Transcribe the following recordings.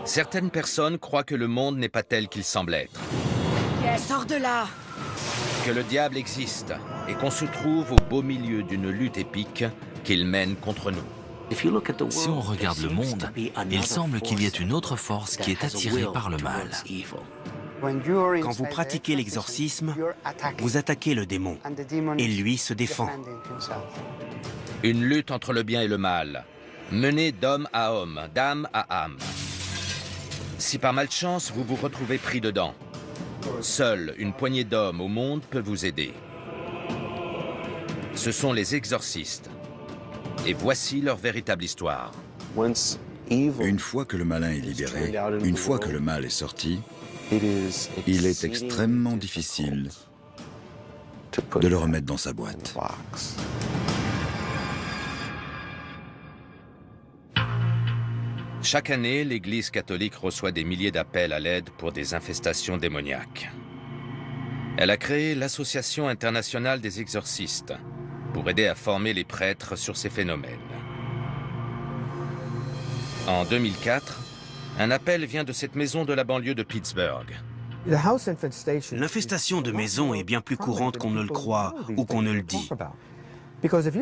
Certaines personnes croient que le monde n'est pas tel qu'il semble être. Sors de là! Que le diable existe et qu'on se trouve au beau milieu d'une lutte épique qu'il mène contre nous. Si on regarde le monde, il semble qu'il y ait une autre force qui est attirée par le mal. Quand vous pratiquez l'exorcisme, vous attaquez le démon, et lui se défend. Une lutte entre le bien et le mal, menée d'homme à homme, d'âme à âme. Si par malchance vous vous retrouvez pris dedans, seule une poignée d'hommes au monde peut vous aider. Ce sont les exorcistes. Et voici leur véritable histoire. Une fois que le malin est libéré, une fois que le mal est sorti, il est extrêmement difficile de le remettre dans sa boîte. Chaque année, l'Église catholique reçoit des milliers d'appels à l'aide pour des infestations démoniaques. Elle a créé l'Association internationale des exorcistes pour aider à former les prêtres sur ces phénomènes. En 2004, un appel vient de cette maison de la banlieue de Pittsburgh. L'infestation de maisons est bien plus courante qu'on ne le croit ou qu'on ne le dit.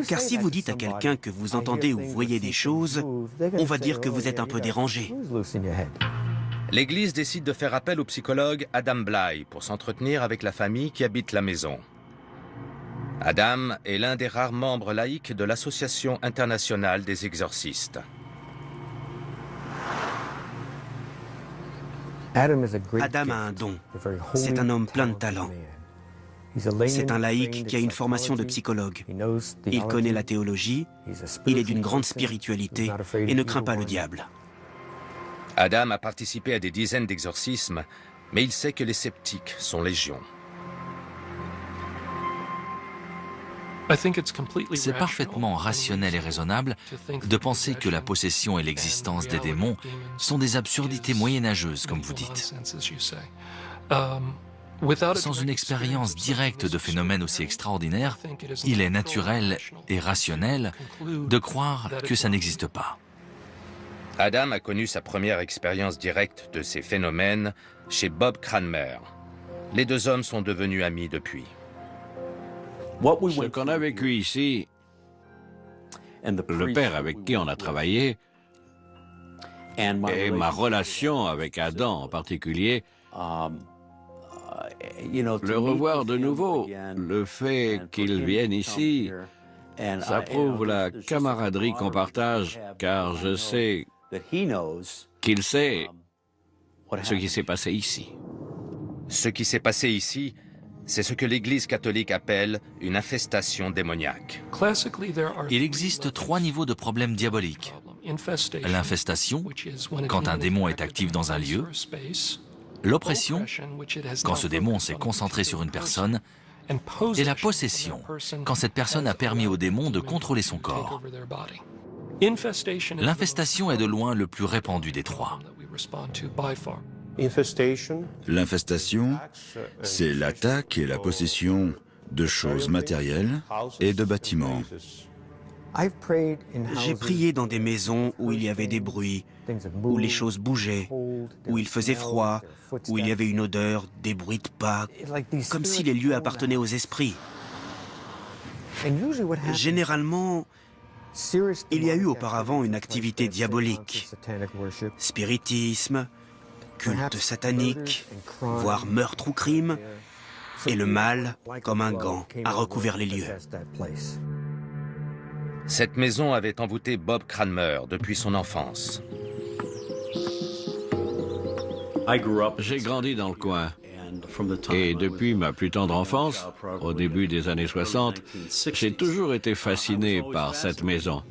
Car si vous dites à quelqu'un que vous entendez ou voyez des choses, on va dire que vous êtes un peu dérangé. L'Église décide de faire appel au psychologue Adam Bly pour s'entretenir avec la famille qui habite la maison. Adam est l'un des rares membres laïcs de l'Association internationale des exorcistes. Adam a un don. C'est un homme plein de talent. C'est un laïc qui a une formation de psychologue. Il connaît la théologie, il est d'une grande spiritualité et ne craint pas le diable. Adam a participé à des dizaines d'exorcismes, mais il sait que les sceptiques sont légion. C'est parfaitement rationnel et raisonnable de penser que la possession et l'existence des démons sont des absurdités moyenâgeuses, comme vous dites. Sans une expérience directe de phénomènes aussi extraordinaires, il est naturel et rationnel de croire que ça n'existe pas. Adam a connu sa première expérience directe de ces phénomènes chez Bob Cranmer. Les deux hommes sont devenus amis depuis. Ce qu'on a vécu ici, le père avec qui on a travaillé, et ma relation avec Adam en particulier, le revoir de nouveau, le fait qu'il vienne ici, ça prouve la camaraderie qu'on partage, car je sais qu'il sait ce qui s'est passé ici. Ce qui s'est passé ici, c'est ce que l'Église catholique appelle une infestation démoniaque. Il existe 3 niveaux de problèmes diaboliques. L'infestation, quand un démon est actif dans un lieu. L'oppression, quand ce démon s'est concentré sur une personne. Et la possession, quand cette personne a permis au démon de contrôler son corps. L'infestation est de loin le plus répandu des 3. L'infestation, c'est l'attaque et la possession de choses matérielles et de bâtiments. J'ai prié dans des maisons où il y avait des bruits, où les choses bougeaient, où il faisait froid, où il y avait une odeur, des bruits de pas, comme si les lieux appartenaient aux esprits. Généralement, il y a eu auparavant une activité diabolique, spiritisme, culte satanique, voire meurtre ou crime, et le mal, comme un gant, a recouvert les lieux. Cette maison avait envoûté Bob Cranmer depuis son enfance. J'ai grandi dans le coin. Et depuis ma plus tendre enfance, au début des années 60, j'ai toujours été fasciné par cette maison.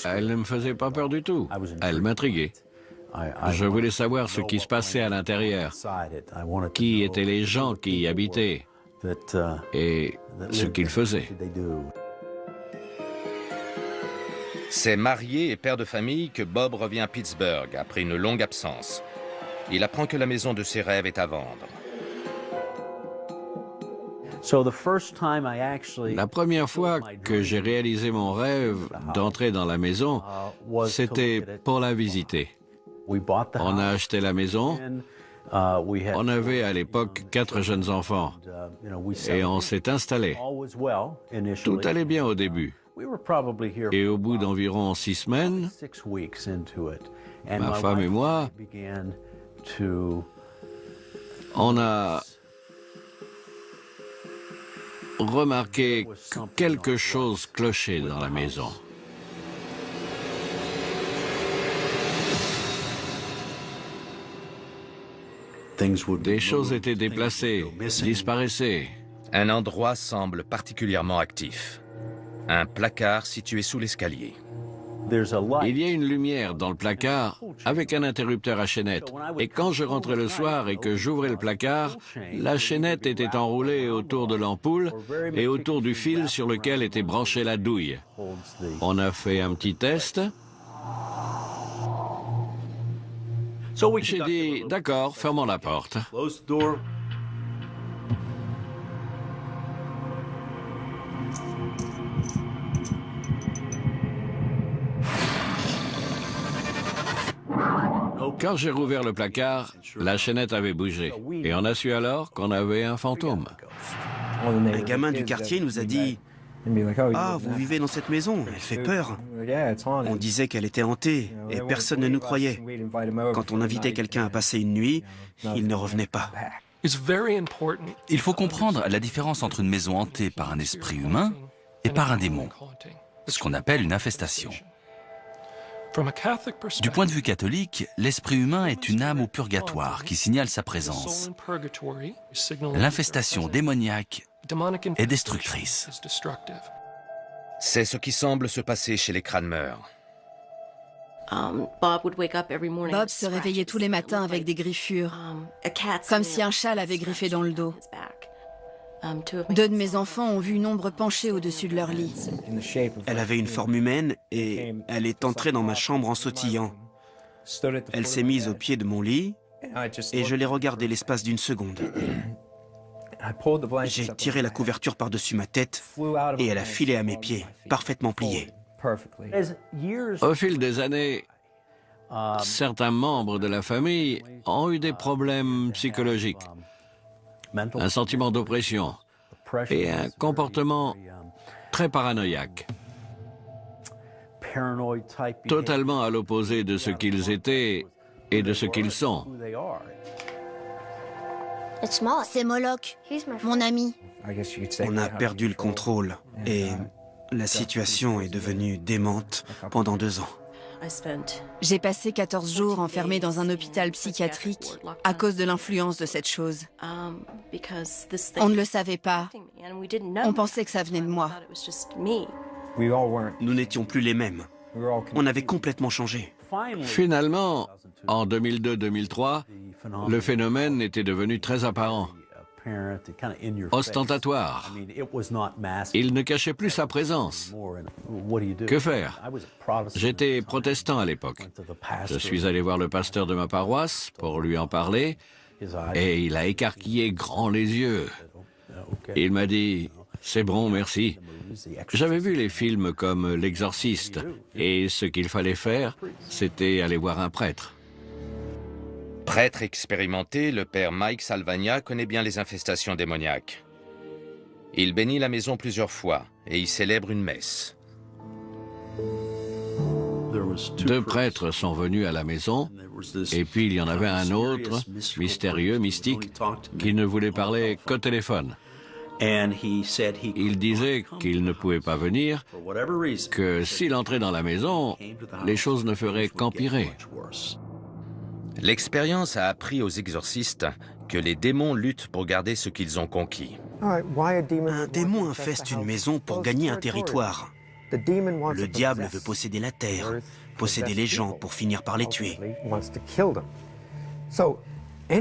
Elle ne me faisait pas peur du tout. Elle m'intriguait. Je voulais savoir ce qui se passait à l'intérieur, qui étaient les gens qui y habitaient et ce qu'ils faisaient. C'est marié et père de famille que Bob revient à Pittsburgh après une longue absence. Il apprend que la maison de ses rêves est à vendre. La première fois que j'ai réalisé mon rêve d'entrer dans la maison, c'était pour la visiter. On a acheté la maison. On avait à l'époque 4 jeunes enfants et on s'est installé. Tout allait bien au début. Et au bout d'environ 6 semaines, ma femme et moi, on a remarqué que quelque chose clochait dans la maison. Des choses étaient déplacées, disparaissaient. Un endroit semble particulièrement actif. Un placard situé sous l'escalier. Il y a une lumière dans le placard avec un interrupteur à chaînette. Et quand je rentrais le soir et que j'ouvrais le placard, la chaînette était enroulée autour de l'ampoule et autour du fil sur lequel était branchée la douille. On a fait un petit test. J'ai dit, d'accord, fermons la porte. Quand j'ai rouvert le placard, la chaînette avait bougé. Et on a su alors qu'on avait un fantôme. Un gamin du quartier nous a dit « Ah, vous vivez dans cette maison, elle fait peur. » On disait qu'elle était hantée et personne ne nous croyait. Quand on invitait quelqu'un à passer une nuit, il ne revenait pas. Il faut comprendre la différence entre une maison hantée par un esprit humain et par un démon, ce qu'on appelle une infestation. Du point de vue catholique, l'esprit humain est une âme au purgatoire qui signale sa présence. L'infestation démoniaque est destructrice. C'est ce qui semble se passer chez les Cranmer. Bob se réveillait tous les matins avec des griffures, comme si un chat l'avait griffé dans le dos. 2 de mes enfants ont vu une ombre penchée au-dessus de leur lit. Elle avait une forme humaine et elle est entrée dans ma chambre en sautillant. Elle s'est mise au pied de mon lit et je l'ai regardée l'espace d'une seconde. J'ai tiré la couverture par-dessus ma tête et elle a filé à mes pieds, parfaitement pliée. Au fil des années, certains membres de la famille ont eu des problèmes psychologiques, un sentiment d'oppression et un comportement très paranoïaque, totalement à l'opposé de ce qu'ils étaient et de ce qu'ils sont. C'est Moloch, mon ami. On a perdu le contrôle et la situation est devenue démente pendant 2 ans. J'ai passé 14 jours enfermé dans un hôpital psychiatrique à cause de l'influence de cette chose. On ne le savait pas. On pensait que ça venait de moi. Nous n'étions plus les mêmes. On avait complètement changé. Finalement, en 2002-2003, le phénomène était devenu très apparent, ostentatoire. Il ne cachait plus sa présence. Que faire? J'étais protestant à l'époque. Je suis allé voir le pasteur de ma paroisse pour lui en parler et il a écarquillé grand les yeux. Il m'a dit « C'est bon, merci ». J'avais vu les films comme L'Exorciste et ce qu'il fallait faire, c'était aller voir un prêtre. Prêtre expérimenté, le père Mike Salvagna connaît bien les infestations démoniaques. Il bénit la maison plusieurs fois et y célèbre une messe. 2 prêtres sont venus à la maison, et puis il y en avait un autre, mystérieux, mystique, qui ne voulait parler qu'au téléphone. Il disait qu'il ne pouvait pas venir, que s'il entrait dans la maison, les choses ne feraient qu'empirer. L'expérience a appris aux exorcistes que les démons luttent pour garder ce qu'ils ont conquis. Un démon infeste une maison pour gagner un territoire. Le diable veut posséder la terre, posséder les gens pour finir par les tuer.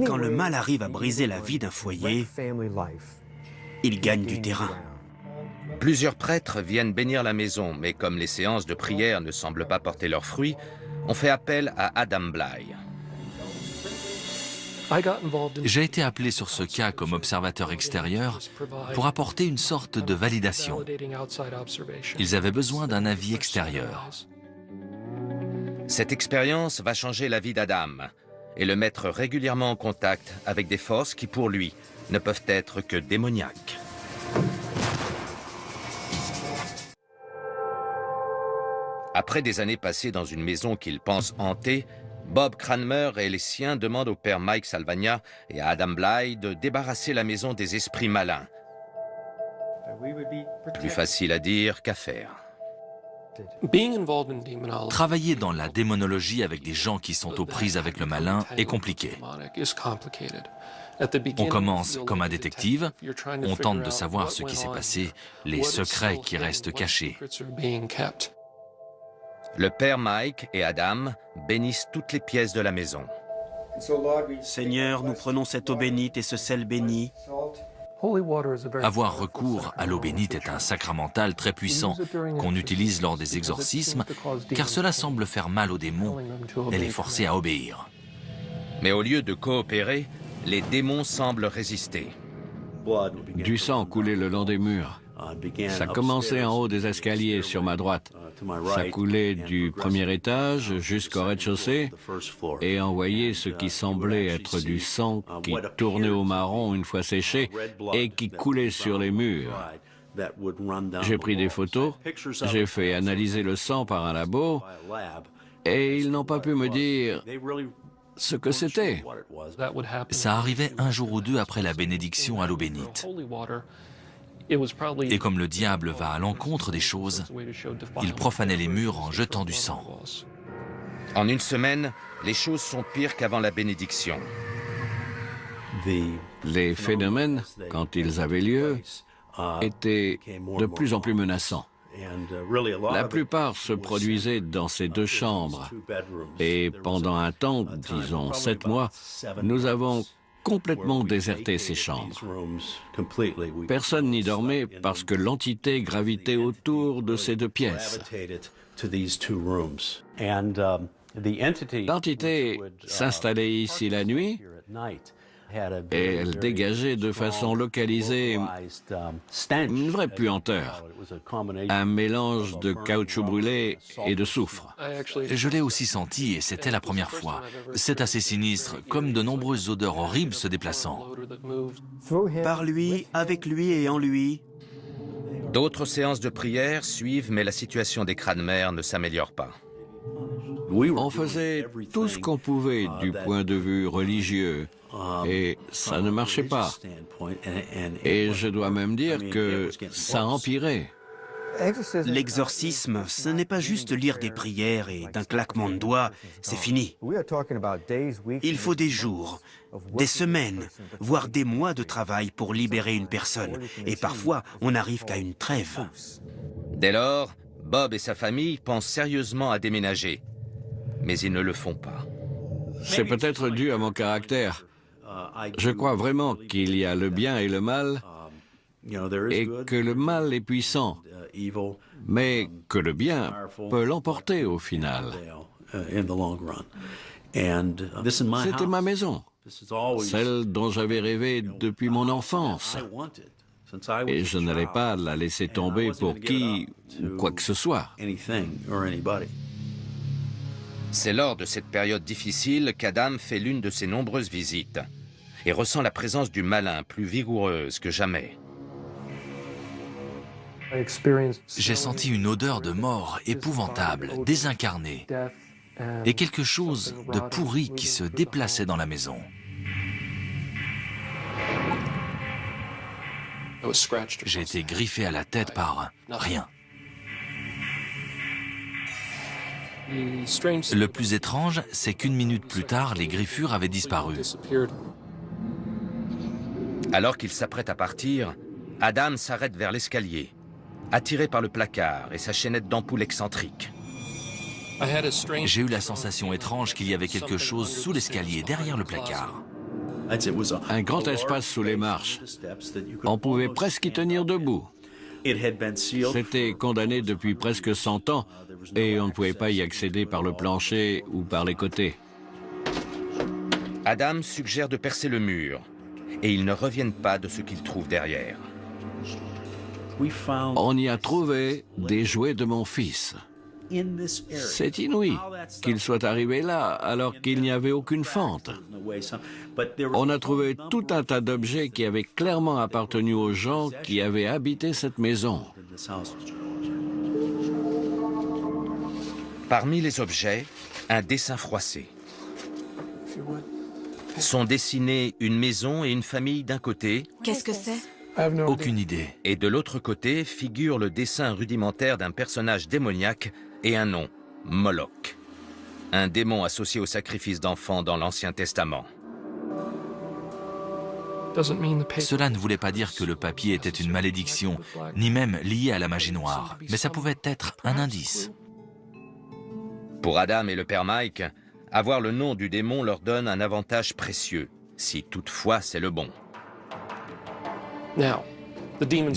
Quand le mal arrive à briser la vie d'un foyer, il gagne du terrain. Plusieurs prêtres viennent bénir la maison, mais comme les séances de prière ne semblent pas porter leurs fruits, on fait appel à Adam Bly. J'ai été appelé sur ce cas comme observateur extérieur pour apporter une sorte de validation. Ils avaient besoin d'un avis extérieur. Cette expérience va changer la vie d'Adam et le mettre régulièrement en contact avec des forces qui, pour lui, ne peuvent être que démoniaques. Après des années passées dans une maison qu'il pense hantée, Bob Cranmer et les siens demandent au père Mike Salvagna et à Adam Bly de débarrasser la maison des esprits malins. Plus facile à dire qu'à faire. Travailler dans la démonologie avec des gens qui sont aux prises avec le malin est compliqué. On commence comme un détective, on tente de savoir ce qui s'est passé, les secrets qui restent cachés. Le père Mike et Adam bénissent toutes les pièces de la maison. Seigneur, nous prenons cette eau bénite et ce sel béni. Avoir recours à l'eau bénite est un sacramental très puissant qu'on utilise lors des exorcismes, car cela semble faire mal aux démons et les forcer à obéir. Mais au lieu de coopérer, les démons semblent résister. Du sang coulait le long des murs. Ça commençait en haut des escaliers sur ma droite. Ça coulait du premier étage jusqu'au rez-de-chaussée et envoyait ce qui semblait être du sang qui tournait au marron une fois séché et qui coulait sur les murs. J'ai pris des photos, j'ai fait analyser le sang par un labo et ils n'ont pas pu me dire ce que c'était. Ça arrivait un jour ou deux après la bénédiction à l'eau bénite. Et comme le diable va à l'encontre des choses, il profanait les murs en jetant du sang. En une semaine, les choses sont pires qu'avant la bénédiction. Les phénomènes, quand ils avaient lieu, étaient de plus en plus menaçants. La plupart se produisaient dans ces deux chambres. Et pendant un temps, disons 7 mois, nous avons complètement déserté ces chambres. Personne n'y dormait parce que l'entité gravitait autour de ces deux pièces. L'entité s'installait ici la nuit et elle dégageait de façon localisée une vraie puanteur, un mélange de caoutchouc brûlé et de soufre. Je l'ai aussi senti et c'était la première fois. C'est assez sinistre, comme de nombreuses odeurs horribles se déplaçant. Par lui, avec lui et en lui. D'autres séances de prière suivent, mais la situation des Cranmer ne s'améliore pas. On faisait tout ce qu'on pouvait du point de vue religieux. Et ça ne marchait pas. Et je dois même dire que ça empirait. L'exorcisme, ce n'est pas juste lire des prières et d'un claquement de doigts, c'est fini. Il faut des jours, des semaines, voire des mois de travail pour libérer une personne. Et parfois, on n'arrive qu'à une trêve. Dès lors, Bob et sa famille pensent sérieusement à déménager. Mais ils ne le font pas. C'est peut-être dû à mon caractère. Je crois vraiment qu'il y a le bien et le mal, et que le mal est puissant, mais que le bien peut l'emporter au final. C'était ma maison, celle dont j'avais rêvé depuis mon enfance, et je n'allais pas la laisser tomber pour qui ou quoi que ce soit. C'est lors de cette période difficile qu'Adam fait l'une de ses nombreuses visites et ressent la présence du malin plus vigoureuse que jamais. J'ai senti une odeur de mort épouvantable, désincarnée, et quelque chose de pourri qui se déplaçait dans la maison. J'ai été griffé à la tête par rien. Le plus étrange, c'est qu'une minute plus tard, les griffures avaient disparu. Alors qu'il s'apprête à partir, Adam s'arrête vers l'escalier, attiré par le placard et sa chaînette d'ampoule excentrique. J'ai eu la sensation étrange qu'il y avait quelque chose sous l'escalier, derrière le placard. Un grand espace sous les marches. On pouvait presque y tenir debout. C'était condamné depuis presque 100 ans et on ne pouvait pas y accéder par le plancher ou par les côtés. Adam suggère de percer le mur, et ils ne reviennent pas de ce qu'ils trouvent derrière. On y a trouvé des jouets de mon fils. C'est inouï qu'il soit arrivé là alors qu'il n'y avait aucune fente. On a trouvé tout un tas d'objets qui avaient clairement appartenu aux gens qui avaient habité cette maison. Parmi les objets, un dessin froissé. Sont dessinés une maison et une famille d'un côté. Qu'est-ce que c'est? Aucune idée. Et de l'autre côté figure le dessin rudimentaire d'un personnage démoniaque et un nom, Moloch. Un démon associé au sacrifice d'enfants dans l'Ancien Testament. Cela ne voulait pas dire que le papier était une malédiction, ni même lié à la magie noire, mais ça pouvait être un indice. Pour Adam et le père Mike, avoir le nom du démon leur donne un avantage précieux, si toutefois c'est le bon.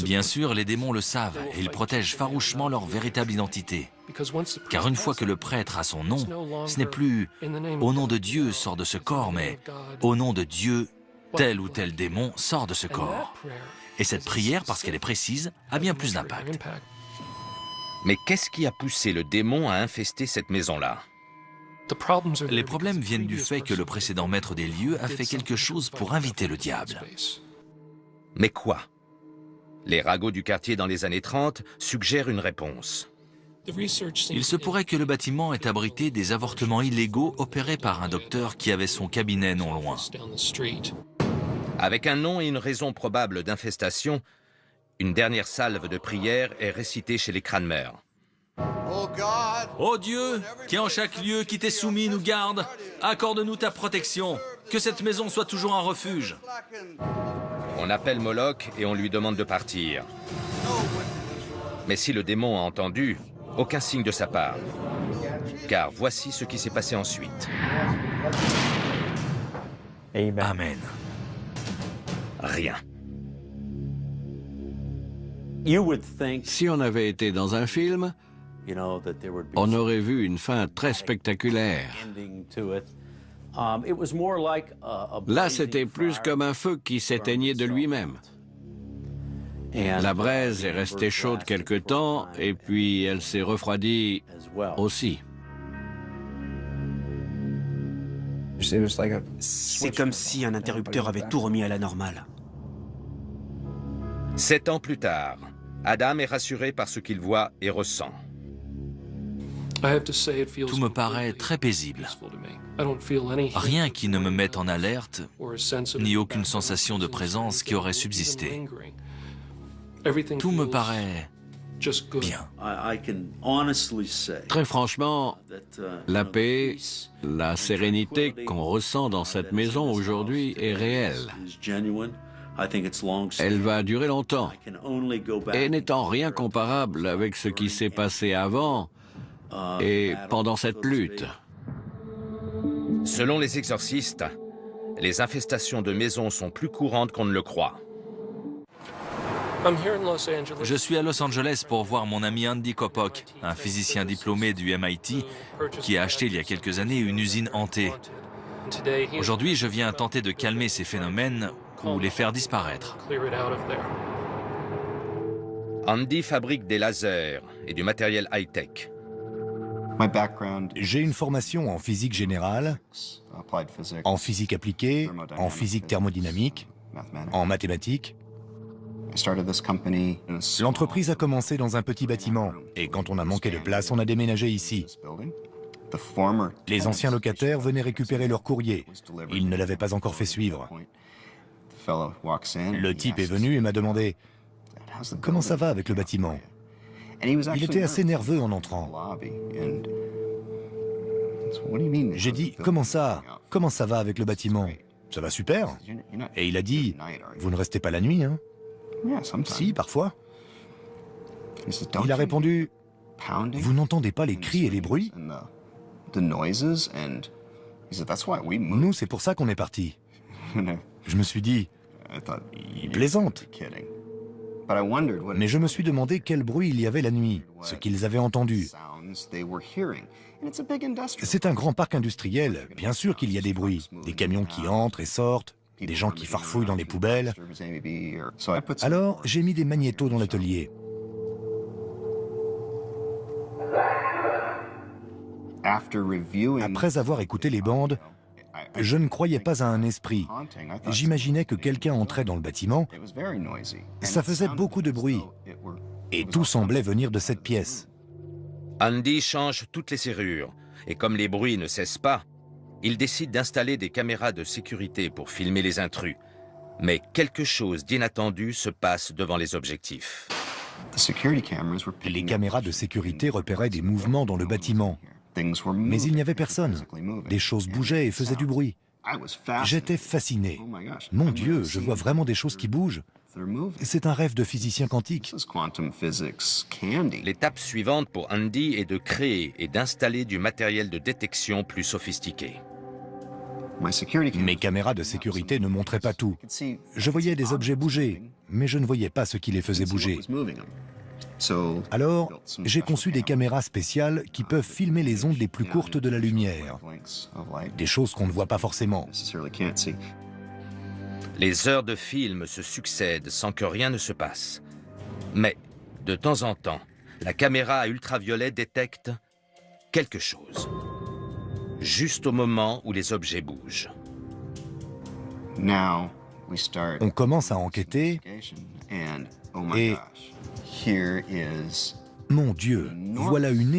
Bien sûr, les démons le savent et ils protègent farouchement leur véritable identité. Car une fois que le prêtre a son nom, ce n'est plus « au nom de Dieu sort de ce corps », mais « au nom de Dieu, tel ou tel démon sort de ce corps ». Et cette prière, parce qu'elle est précise, a bien plus d'impact. Mais qu'est-ce qui a poussé le démon à infester cette maison-là? Les problèmes viennent du fait que le précédent maître des lieux a fait quelque chose pour inviter le diable. Mais quoi? Les ragots du quartier dans les années 30 suggèrent une réponse. Il se pourrait que le bâtiment ait abrité des avortements illégaux opérés par un docteur qui avait son cabinet non loin. Avec un nom et une raison probable d'infestation, une dernière salve de prière est récitée chez les Cranmer. Ô Dieu, qui en chaque lieu qui t'est soumis nous garde, accorde-nous ta protection, que cette maison soit toujours un refuge. On appelle Moloch et on lui demande de partir. Mais si le démon a entendu, aucun signe de sa part. Car voici ce qui s'est passé ensuite. Amen. Rien. Si on avait été dans un film, on aurait vu une fin très spectaculaire. Là, c'était plus comme un feu qui s'éteignait de lui-même. La braise est restée chaude quelque temps et puis elle s'est refroidie aussi. C'est comme si un interrupteur avait tout remis à la normale. 7 ans plus tard, Adam est rassuré par ce qu'il voit et ressent. Tout me paraît très paisible. Rien qui ne me mette en alerte, ni aucune sensation de présence qui aurait subsisté. Tout me paraît bien. Très franchement, la paix, la sérénité qu'on ressent dans cette maison aujourd'hui est réelle. Elle va durer longtemps. Et n'étant rien comparable avec ce qui s'est passé avant et pendant cette lutte. Selon les exorcistes, les infestations de maisons sont plus courantes qu'on ne le croit. Je suis à Los Angeles pour voir mon ami Andy Kopok, un physicien diplômé du MIT, qui a acheté il y a quelques années une usine hantée. Aujourd'hui, je viens tenter de calmer ces phénomènes ou les faire disparaître. Andy fabrique des lasers et du matériel high-tech. J'ai une formation en physique générale, en physique appliquée, en physique thermodynamique, en mathématiques. L'entreprise a commencé dans un petit bâtiment et quand on a manqué de place, on a déménagé ici. Les anciens locataires venaient récupérer leur courrier. Ils ne l'avaient pas encore fait suivre. Le type est venu et m'a demandé « Comment ça va avec le bâtiment ?» Il était assez nerveux en entrant. J'ai dit « Comment ça va avec le bâtiment ? Ça va super ?» Et il a dit « Vous ne restez pas la nuit, hein ?» Si, parfois. Il a répondu « Vous n'entendez pas les cris et les bruits ? Nous, c'est pour ça qu'on est partis. » Je me suis dit « Il plaisante. » Mais je me suis demandé quel bruit il y avait la nuit, ce qu'ils avaient entendu. C'est un grand parc industriel, bien sûr qu'il y a des bruits, des camions qui entrent et sortent, des gens qui farfouillent dans les poubelles. Alors, j'ai mis des magnétos dans l'atelier. Après avoir écouté les bandes, je ne croyais pas à un esprit. J'imaginais que quelqu'un entrait dans le bâtiment. Ça faisait beaucoup de bruit. Et tout semblait venir de cette pièce. Andy change toutes les serrures. Et comme les bruits ne cessent pas, il décide d'installer des caméras de sécurité pour filmer les intrus. Mais quelque chose d'inattendu se passe devant les objectifs. Les caméras de sécurité repéraient des mouvements dans le bâtiment. Mais il n'y avait personne. Des choses bougeaient et faisaient du bruit. J'étais fasciné. Mon Dieu, je vois vraiment des choses qui bougent. C'est un rêve de physicien quantique. L'étape suivante pour Andy est de créer et d'installer du matériel de détection plus sophistiqué. Mes caméras de sécurité ne montraient pas tout. Je voyais des objets bouger, mais je ne voyais pas ce qui les faisait bouger. Alors, j'ai conçu des caméras spéciales qui peuvent filmer les ondes les plus courtes de la lumière. Des choses qu'on ne voit pas forcément. Les heures de film se succèdent sans que rien ne se passe. Mais, de temps en temps, la caméra à ultraviolet détecte quelque chose. Juste au moment où les objets bougent. On commence à enquêter et... Mon Dieu, voilà une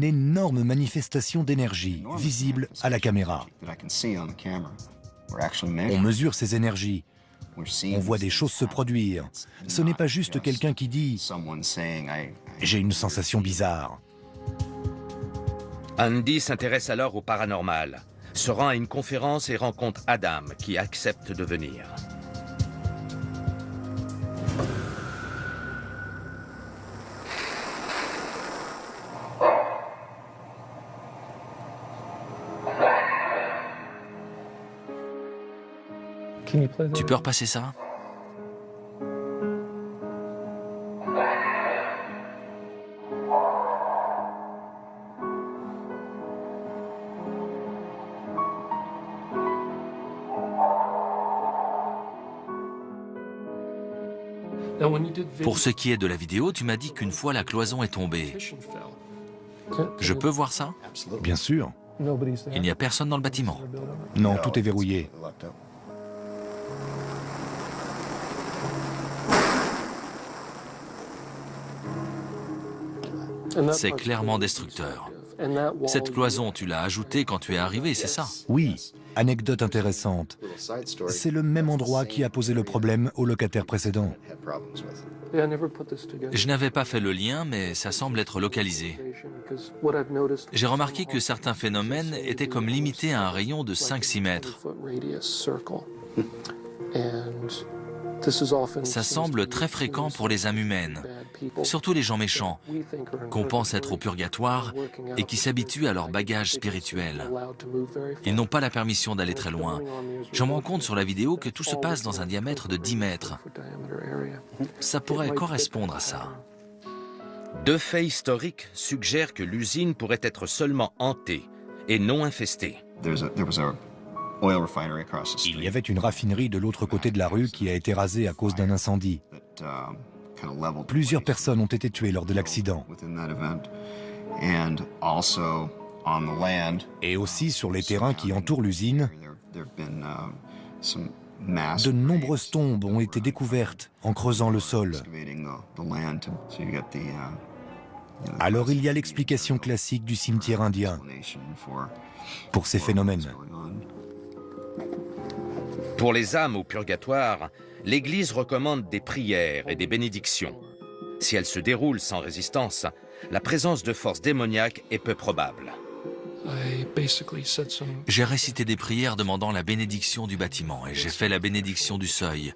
énorme manifestation d'énergie visible à la caméra. On mesure ces énergies. On voit des choses se produire. Ce n'est pas juste quelqu'un qui dit « J'ai une sensation bizarre ». Andy s'intéresse alors au paranormal, se rend à une conférence et rencontre Adam, qui accepte de venir. Tu peux repasser ça? Pour ce qui est de la vidéo, tu m'as dit qu'une fois la cloison est tombée. Je peux voir ça? Bien sûr. Il n'y a personne dans le bâtiment. Non, tout est verrouillé. C'est clairement destructeur. Cette cloison, tu l'as ajoutée quand tu es arrivé, c'est ça? Oui, anecdote intéressante. C'est le même endroit qui a posé le problème au locataire précédent. Je n'avais pas fait le lien, mais ça semble être localisé. J'ai remarqué que certains phénomènes étaient comme limités à un rayon de 5-6 mètres. Ça semble très fréquent pour les âmes humaines, surtout les gens méchants, qu'on pense être au purgatoire et qui s'habituent à leur bagage spirituel. Ils n'ont pas la permission d'aller très loin. Je me rends compte sur la vidéo que tout se passe dans un diamètre de 10 mètres. Ça pourrait correspondre à ça. Deux faits historiques suggèrent que l'usine pourrait être seulement hantée et non infestée. Il y avait une raffinerie de l'autre côté de la rue qui a été rasée à cause d'un incendie. Plusieurs personnes ont été tuées lors de l'accident. Et aussi sur les terrains qui entourent l'usine, de nombreuses tombes ont été découvertes en creusant le sol. Alors il y a l'explication classique du cimetière indien pour ces phénomènes. Pour les âmes au purgatoire, l'Église recommande des prières et des bénédictions. Si elles se déroulent sans résistance, la présence de forces démoniaques est peu probable. J'ai récité des prières demandant la bénédiction du bâtiment et j'ai fait la bénédiction du seuil,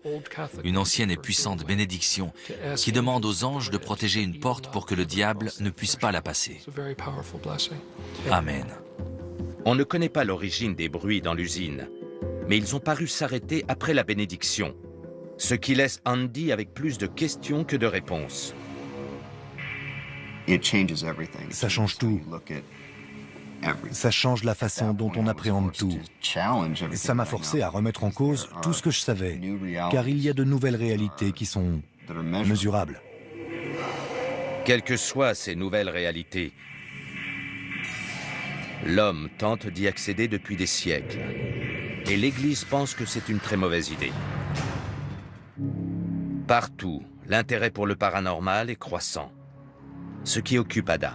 une ancienne et puissante bénédiction qui demande aux anges de protéger une porte pour que le diable ne puisse pas la passer. Amen. On ne connaît pas l'origine des bruits dans l'usine, mais ils ont paru s'arrêter après la bénédiction. ce qui laisse Andy avec plus de questions que de réponses. Ça change tout. Ça change la façon dont on appréhende tout. Ça m'a forcé à remettre en cause tout ce que je savais, car il y a de nouvelles réalités qui sont mesurables. Quelles que soient ces nouvelles réalités, l'homme tente d'y accéder depuis des siècles. Et l'Église pense que c'est une très mauvaise idée. Partout, l'intérêt pour le paranormal est croissant, ce qui occupe Adam.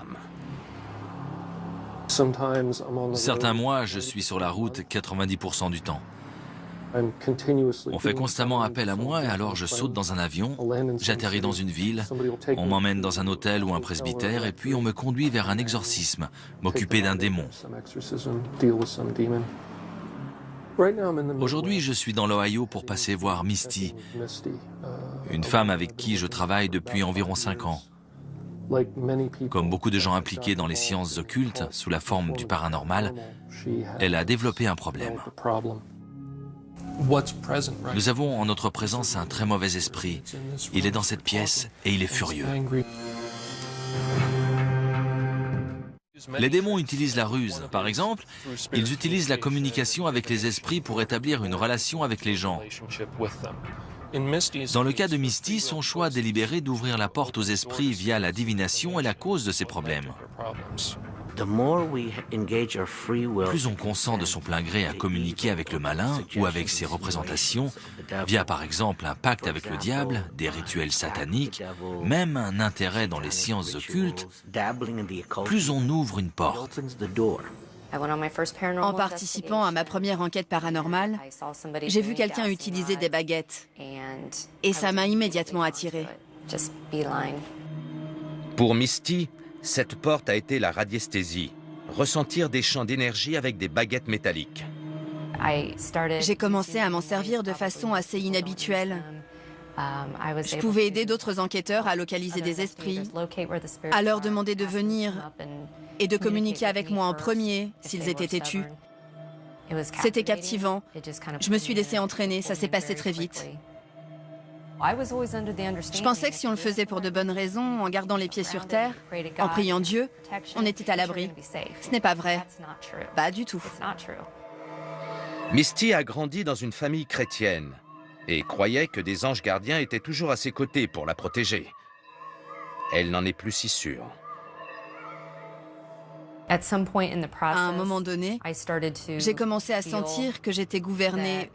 Certains mois, je suis sur la route 90% du temps. On fait constamment appel à moi et alors je saute dans un avion, j'atterris dans une ville, on m'emmène dans un hôtel ou un presbytère et puis on me conduit vers un exorcisme, m'occuper d'un démon. Aujourd'hui, je suis dans l'Ohio pour passer voir Misty, une femme avec qui je travaille depuis environ 5 ans. Comme beaucoup de gens impliqués dans les sciences occultes sous la forme du paranormal, elle a développé un problème. Nous avons en notre présence un très mauvais esprit. Il est dans cette pièce et il est furieux. Les démons utilisent la ruse. Par exemple, ils utilisent la communication avec les esprits pour établir une relation avec les gens. Dans le cas de Misty, son choix délibéré d'ouvrir la porte aux esprits via la divination est la cause de ses problèmes. Plus on consent de son plein gré à communiquer avec le malin ou avec ses représentations, via par exemple un pacte avec le diable, des rituels sataniques, même un intérêt dans les sciences occultes, plus on ouvre une porte. En participant à ma première enquête paranormale, j'ai vu quelqu'un utiliser des baguettes. Et ça m'a immédiatement attirée. Pour Misty, cette porte a été la radiesthésie, ressentir des champs d'énergie avec des baguettes métalliques. J'ai commencé à m'en servir de façon assez inhabituelle. Je pouvais aider d'autres enquêteurs à localiser des esprits, à leur demander de venir et de communiquer avec moi en premier s'ils étaient têtus. C'était captivant. Je me suis laissée entraîner, ça s'est passé très vite. Je pensais que si on le faisait pour de bonnes raisons, en gardant les pieds sur terre, en priant Dieu, on était à l'abri. Ce n'est pas vrai. Pas du tout. Misty a grandi dans une famille chrétienne et croyait que des anges gardiens étaient toujours à ses côtés pour la protéger. Elle n'en est plus si sûre. À un moment donné, j'ai commencé à sentir que j'étais gouvernée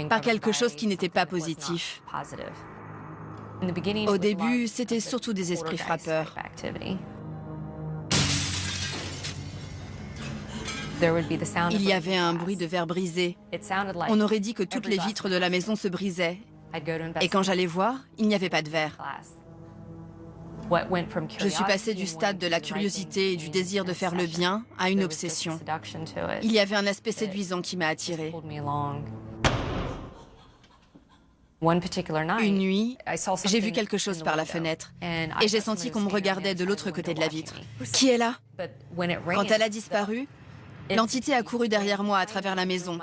par quelque chose qui n'était pas positif. Au début, c'était surtout des esprits frappeurs. Il y avait un bruit de verre brisé. On aurait dit que toutes les vitres de la maison se brisaient. Et quand j'allais voir, il n'y avait pas de verre. Je suis passée du stade de la curiosité et du désir de faire le bien à une obsession. Il y avait un aspect séduisant qui m'a attirée. Une nuit, j'ai vu quelque chose par la fenêtre et j'ai senti qu'on me regardait de l'autre côté de la vitre. Qui est là? Quand elle a disparu, l'entité a couru derrière moi à travers la maison.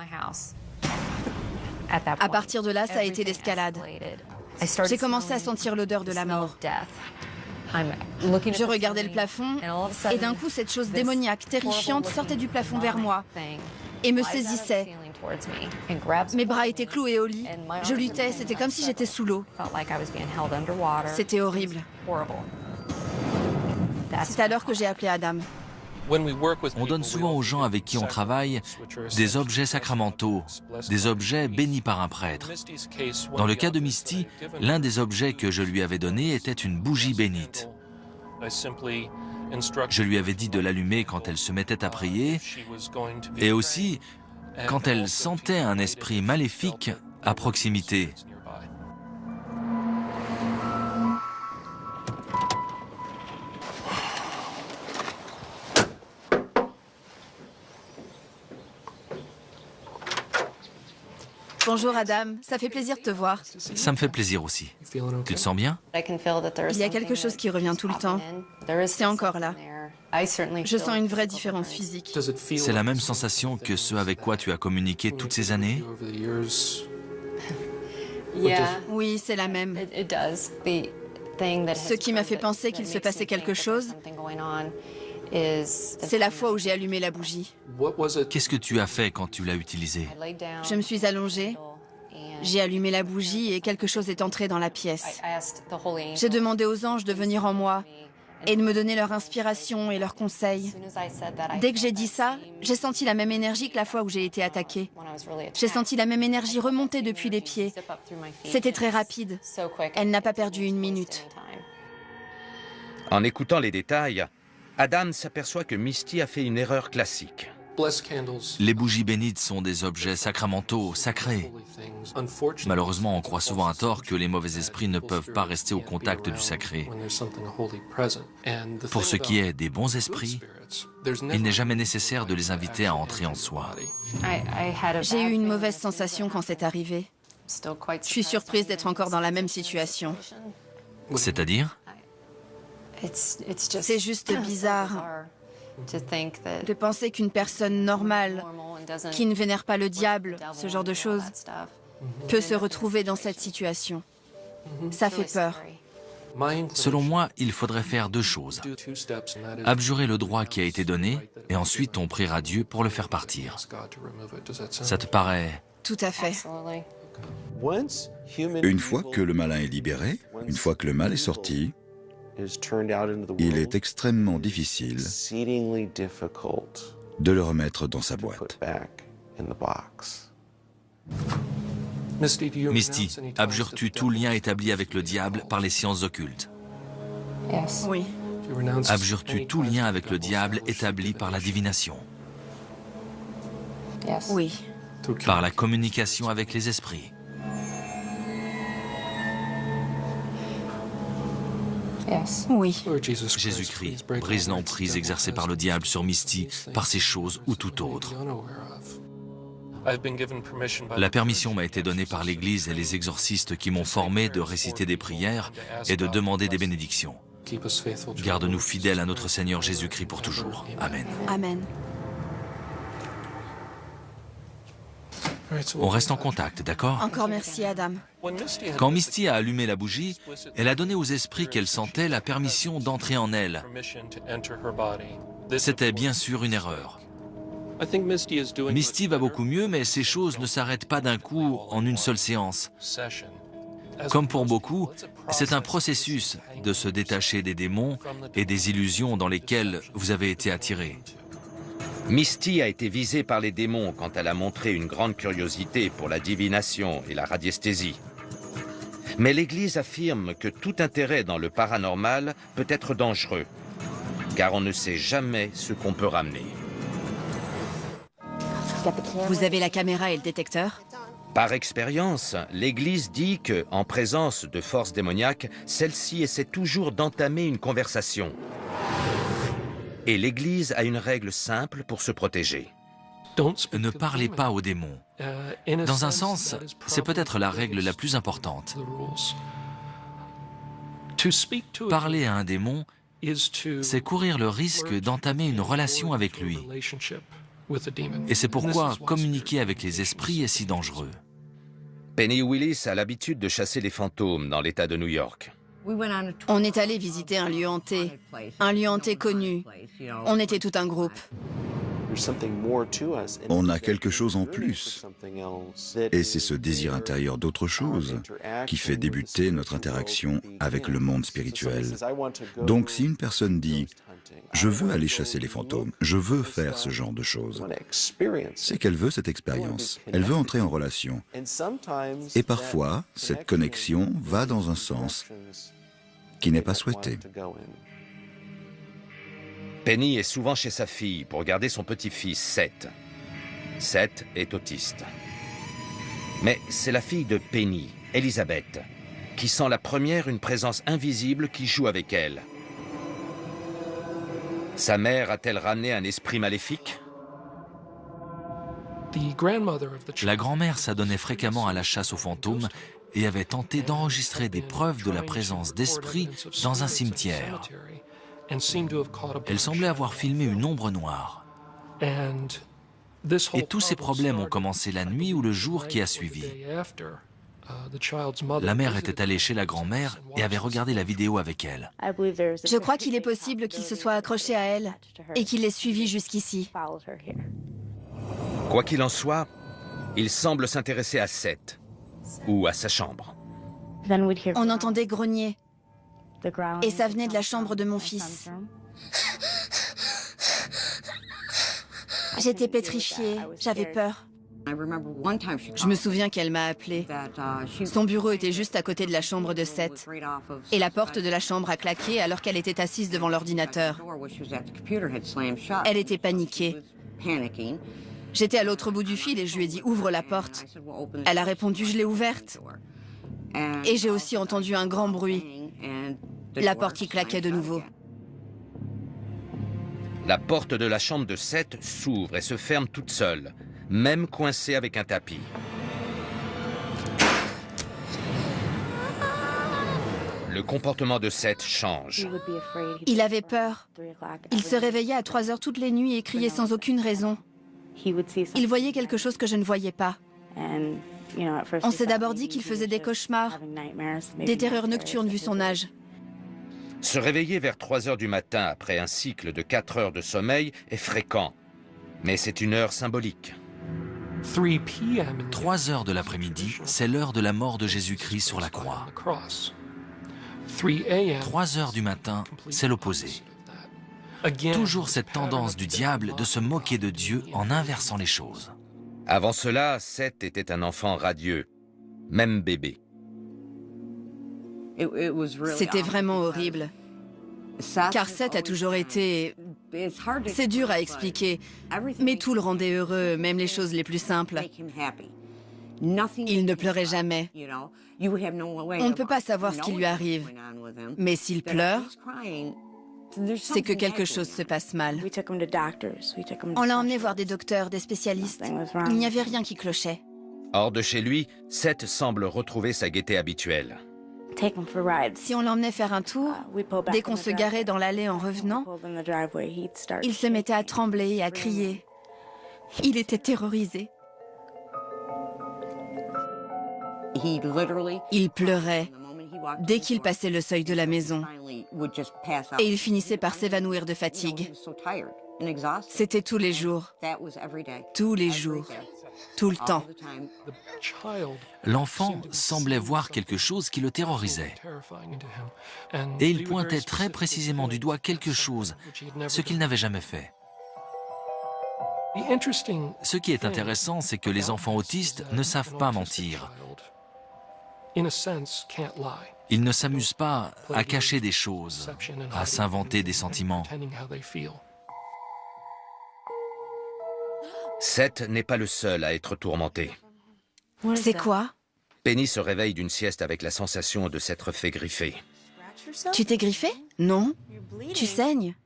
À partir de là, ça a été l'escalade. J'ai commencé à sentir l'odeur de la mort. Je regardais le plafond et d'un coup, cette chose démoniaque, terrifiante, sortait du plafond vers moi et me saisissait. Mes bras étaient cloués au lit. Je luttais, c'était comme si j'étais sous l'eau. C'était horrible. C'est alors que j'ai appelé Adam. On donne souvent aux gens avec qui on travaille des objets sacramentaux, des objets bénis par un prêtre. Dans le cas de Misty, l'un des objets que je lui avais donné était une bougie bénite. Je lui avais dit de l'allumer quand elle se mettait à prier et aussi quand elle sentait un esprit maléfique à proximité. Bonjour Adam, ça fait plaisir de te voir. Ça me fait plaisir aussi. Tu te sens bien? Il y a quelque chose qui revient tout le temps. C'est encore là. Je sens une vraie différence physique. C'est la même sensation que ce avec quoi tu as communiqué toutes ces années? Oui, c'est la même. Ce qui m'a fait penser qu'il se passait quelque chose, c'est la fois où j'ai allumé la bougie. Qu'est-ce que tu as fait quand tu l'as utilisée? Je me suis allongée, j'ai allumé la bougie et quelque chose est entré dans la pièce. J'ai demandé aux anges de venir en moi et de me donner leur inspiration et leurs conseils. Dès que j'ai dit ça, j'ai senti la même énergie que la fois où j'ai été attaquée. J'ai senti la même énergie remonter depuis les pieds. C'était très rapide. Elle n'a pas perdu une minute. En écoutant les détails, Adam s'aperçoit que Misty a fait une erreur classique. Les bougies bénites sont des objets sacramentaux, sacrés. Malheureusement, on croit souvent à tort que les mauvais esprits ne peuvent pas rester au contact du sacré. Pour ce qui est des bons esprits, il n'est jamais nécessaire de les inviter à entrer en soi. J'ai eu une mauvaise sensation quand c'est arrivé. Je suis surprise d'être encore dans la même situation. C'est-à-dire? C'est juste bizarre de penser qu'une personne normale, qui ne vénère pas le diable, ce genre de choses, peut se retrouver dans cette situation. Ça fait peur. Selon moi, il faudrait faire deux choses. Abjurer le droit qui a été donné, et ensuite on priera Dieu pour le faire partir. Ça te paraît? Tout à fait. Une fois que le malin est libéré, une fois que le mal est sorti, il est extrêmement difficile de le remettre dans sa boîte. Misty, abjures-tu tout lien établi avec le diable par les sciences occultes? Oui. Abjures-tu tout lien avec le diable établi par la divination? Oui. Par la communication avec les esprits? Oui. Jésus-Christ brise l'emprise exercée par le diable sur Misty par ces choses ou tout autre. La permission m'a été donnée par l'Église et les exorcistes qui m'ont formé de réciter des prières et de demander des bénédictions. Garde-nous fidèles à notre Seigneur Jésus-Christ pour toujours. Amen. Amen. On reste en contact, d'accord? Encore merci, Adam. Quand Misty a allumé la bougie, elle a donné aux esprits qu'elle sentait la permission d'entrer en elle. C'était bien sûr une erreur. Misty va beaucoup mieux, mais ces choses ne s'arrêtent pas d'un coup en une seule séance. Comme pour beaucoup, c'est un processus de se détacher des démons et des illusions dans lesquelles vous avez été attirés. Misty a été visée par les démons quand elle a montré une grande curiosité pour la divination et la radiesthésie. Mais l'Église affirme que tout intérêt dans le paranormal peut être dangereux, car on ne sait jamais ce qu'on peut ramener. Vous avez la caméra et le détecteur? Par expérience, l'Église dit qu'en présence de forces démoniaques, celle-ci essaie toujours d'entamer une conversation. Et l'Église a une règle simple pour se protéger. Ne parlez pas aux démons. Dans un sens, c'est peut-être la règle la plus importante. Parler à un démon, c'est courir le risque d'entamer une relation avec lui. Et c'est pourquoi communiquer avec les esprits est si dangereux. Penny Willis a l'habitude de chasser les fantômes dans l'État de New York. On est allé visiter un lieu hanté connu. On était tout un groupe. On a quelque chose en plus. Et c'est ce désir intérieur d'autre chose qui fait débuter notre interaction avec le monde spirituel. Donc si une personne dit « Je veux aller chasser les fantômes, je veux faire ce genre de choses », c'est qu'elle veut cette expérience. Elle veut entrer en relation. Et parfois, cette connexion va dans un sens qui n'est pas souhaité. Penny est souvent chez sa fille pour garder son petit-fils, Seth. Seth est autiste. Mais c'est la fille de Penny, Elizabeth, qui sent la première une présence invisible qui joue avec elle. Sa mère a-t-elle ramené un esprit maléfique? La grand-mère s'adonnait fréquemment à la chasse aux fantômes et avait tenté d'enregistrer des preuves de la présence d'esprits dans un cimetière. Elle semblait avoir filmé une ombre noire. Et tous ces problèmes ont commencé la nuit ou le jour qui a suivi. La mère était allée chez la grand-mère et avait regardé la vidéo avec elle. Je crois qu'il est possible qu'il se soit accroché à elle et qu'il l'ait suivie jusqu'ici. Quoi qu'il en soit, il semble s'intéresser à Seth, ou à sa chambre. On entendait grogner, et ça venait de la chambre de mon fils. J'étais pétrifiée, j'avais peur. Je me souviens qu'elle m'a appelée. Son bureau était juste à côté de la chambre de Seth. Et la porte de la chambre a claqué alors qu'elle était assise devant l'ordinateur. Elle était paniquée. J'étais à l'autre bout du fil et je lui ai dit « Ouvre la porte ». Elle a répondu « Je l'ai ouverte ». Et j'ai aussi entendu un grand bruit. La porte qui claquait de nouveau. La porte de la chambre de Seth s'ouvre et se ferme toute seule, même coincée avec un tapis. Le comportement de Seth change. Il avait peur. Il se réveillait à 3 heures toutes les nuits et criait sans aucune raison. Il voyait quelque chose que je ne voyais pas. On s'est d'abord dit qu'il faisait des cauchemars, des terreurs nocturnes vu son âge. Se réveiller vers 3 heures du matin après un cycle de 4 heures de sommeil est fréquent, mais c'est une heure symbolique. 3 heures de l'après-midi, c'est l'heure de la mort de Jésus-Christ sur la croix. 3 heures du matin, c'est l'opposé. Toujours cette tendance du diable de se moquer de Dieu en inversant les choses. Avant cela, Seth était un enfant radieux, même bébé. C'était vraiment horrible. Car Seth a toujours été... C'est dur à expliquer, mais tout le rendait heureux, même les choses les plus simples. Il ne pleurait jamais. On ne peut pas savoir ce qui lui arrive. Mais s'il pleure, c'est que quelque chose se passe mal. On l'a emmené voir des docteurs, des spécialistes. Il n'y avait rien qui clochait. Hors de chez lui, Seth semble retrouver sa gaieté habituelle. Si on l'emmenait faire un tour, dès qu'on se garait dans l'allée en revenant, il se mettait à trembler et à crier. Il était terrorisé. Il pleurait dès qu'il passait le seuil de la maison. Et il finissait par s'évanouir de fatigue. C'était tous les jours. Tous les jours. Tout le temps. L'enfant semblait voir quelque chose qui le terrorisait. Et il pointait très précisément du doigt quelque chose, ce qu'il n'avait jamais fait. Ce qui est intéressant, c'est que les enfants autistes ne savent pas mentir. Ils ne s'amusent pas à cacher des choses, à s'inventer des sentiments. Seth n'est pas le seul à être tourmenté. C'est quoi? Penny se réveille d'une sieste avec la sensation de s'être fait griffer. Tu t'es griffé? Non. Tu saignes?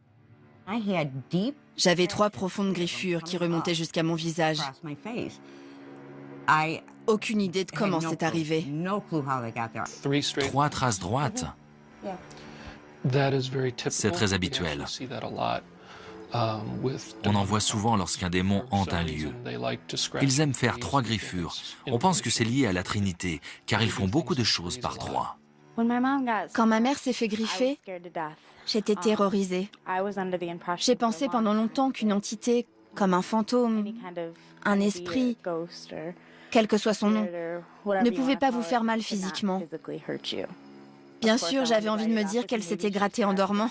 J'avais 3 profondes griffures qui remontaient jusqu'à mon visage. Aucune idée de comment c'est arrivé. 3 traces droites. C'est très habituel. On en voit souvent lorsqu'un démon hante un lieu. Ils aiment faire 3 griffures. On pense que c'est lié à la Trinité, car ils font beaucoup de choses par 3. Quand ma mère s'est fait griffer, j'étais terrorisée. J'ai pensé pendant longtemps qu'une entité, comme un fantôme, un esprit, quel que soit son nom, ne pouvait pas vous faire mal physiquement. Bien sûr, j'avais envie de me dire qu'elle s'était grattée en dormant.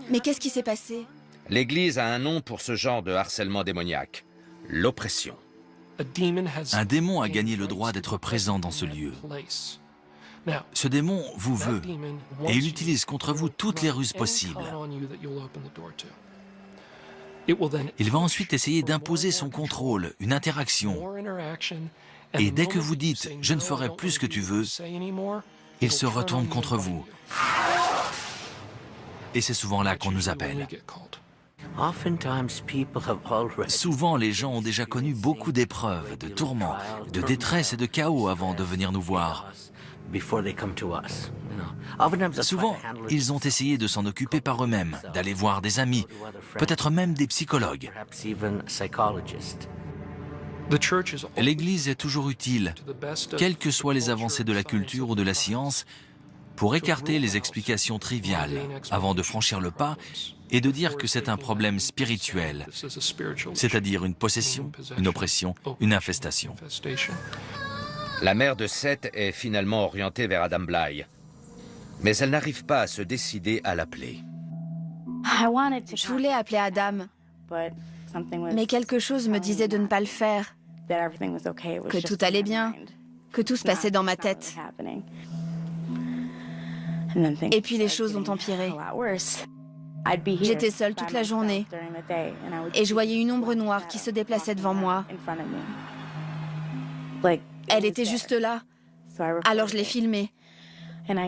Mais qu'est-ce qui s'est passé? L'Église a un nom pour ce genre de harcèlement démoniaque, l'oppression. Un démon a gagné le droit d'être présent dans ce lieu. Ce démon vous veut et il utilise contre vous toutes les ruses possibles. Il va ensuite essayer d'imposer son contrôle, une interaction. Et dès que vous dites « je ne ferai plus ce que tu veux », il se retourne contre vous. Et c'est souvent là qu'on nous appelle. Souvent, les gens ont déjà connu beaucoup d'épreuves, de tourments, de détresse et de chaos avant de venir nous voir. Souvent, ils ont essayé de s'en occuper par eux-mêmes, d'aller voir des amis, peut-être même des psychologues. L'Église est toujours utile, quelles que soient les avancées de la culture ou de la science, pour écarter les explications triviales avant de franchir le pas et de dire que c'est un problème spirituel, c'est-à-dire une possession, une oppression, une infestation. La mère de Seth est finalement orientée vers Adam Bly, mais elle n'arrive pas à se décider à l'appeler. Je voulais appeler Adam, mais quelque chose me disait de ne pas le faire, que tout allait bien, que tout se passait dans ma tête. Et puis les choses ont empiré. J'étais seule toute la journée et je voyais une ombre noire qui se déplaçait devant moi. Elle était juste là, alors je l'ai filmée.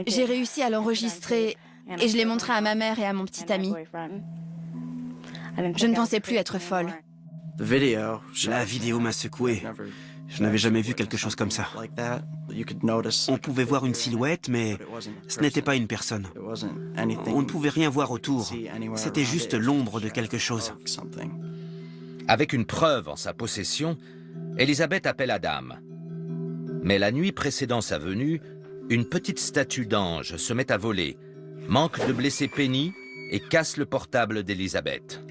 J'ai réussi à l'enregistrer et je l'ai montré à ma mère et à mon petit ami. Je ne pensais plus être folle. La vidéo m'a secoué. Je n'avais jamais vu quelque chose comme ça. On pouvait voir une silhouette, mais ce n'était pas une personne. On ne pouvait rien voir autour. C'était juste l'ombre de quelque chose. Avec une preuve en sa possession, Elizabeth appelle Adam. Mais la nuit précédant sa venue, une petite statue d'ange se met à voler, manque de blesser Penny et casse le portable d'Elizabeth.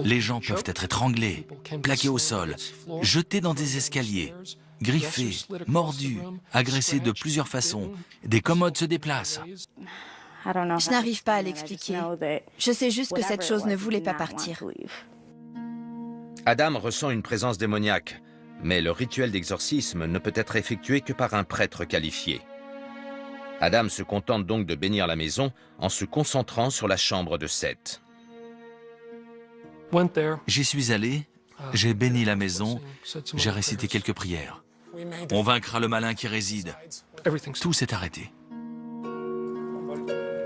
Les gens peuvent être étranglés, plaqués au sol, jetés dans des escaliers, griffés, mordus, agressés de plusieurs façons. Des commodes se déplacent. Je n'arrive pas à l'expliquer. Je sais juste que cette chose ne voulait pas partir. Adam ressent une présence démoniaque, mais le rituel d'exorcisme ne peut être effectué que par un prêtre qualifié. Adam se contente donc de bénir la maison en se concentrant sur la chambre de Seth. J'y suis allé, j'ai béni la maison, j'ai récité quelques prières. On vaincra le malin qui réside. Tout s'est arrêté.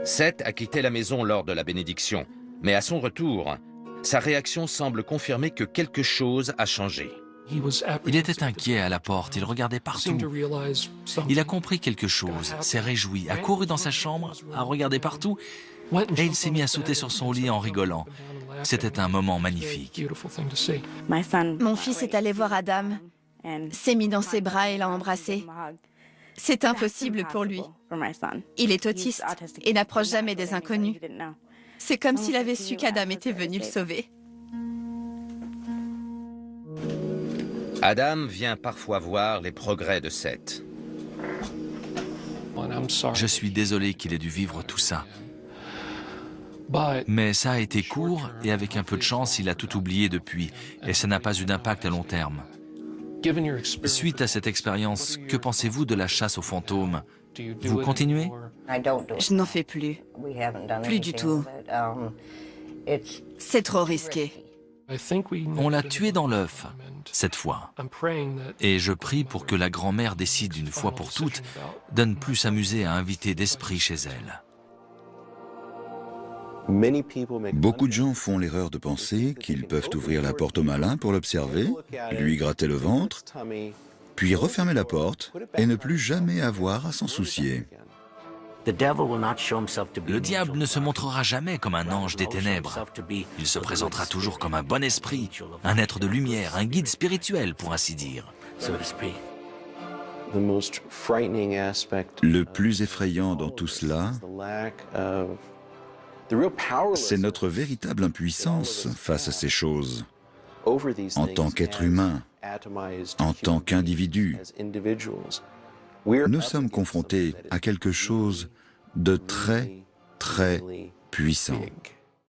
Seth a quitté la maison lors de la bénédiction, mais à son retour, sa réaction semble confirmer que quelque chose a changé. Il était inquiet à la porte, il regardait partout. Il a compris quelque chose, s'est réjoui, a couru dans sa chambre, a regardé partout, et il s'est mis à sauter sur son lit en rigolant. C'était un moment magnifique. Mon fils est allé voir Adam, s'est mis dans ses bras et l'a embrassé. C'est impossible pour lui. Il est autiste et n'approche jamais des inconnus. C'est comme s'il avait su qu'Adam était venu le sauver. Adam vient parfois voir les progrès de Seth. Je suis désolé qu'il ait dû vivre tout ça. Mais ça a été court et avec un peu de chance, il a tout oublié depuis et ça n'a pas eu d'impact à long terme. Suite à cette expérience, que pensez-vous de la chasse aux fantômes? Vous continuez? Je n'en fais plus. Plus du tout. C'est trop risqué. On l'a tué dans l'œuf, cette fois. Et je prie pour que la grand-mère décide une fois pour toutes de ne plus s'amuser à inviter d'esprit chez elle. Beaucoup de gens font l'erreur de penser qu'ils peuvent ouvrir la porte au malin pour l'observer, lui gratter le ventre, puis refermer la porte et ne plus jamais avoir à s'en soucier. Le diable ne se montrera jamais comme un ange des ténèbres. Il se présentera toujours comme un bon esprit, un être de lumière, un guide spirituel, pour ainsi dire. Le plus effrayant dans tout cela, c'est notre véritable impuissance face à ces choses, en tant qu'être humain, en tant qu'individu. Nous sommes confrontés à quelque chose de très, très puissant.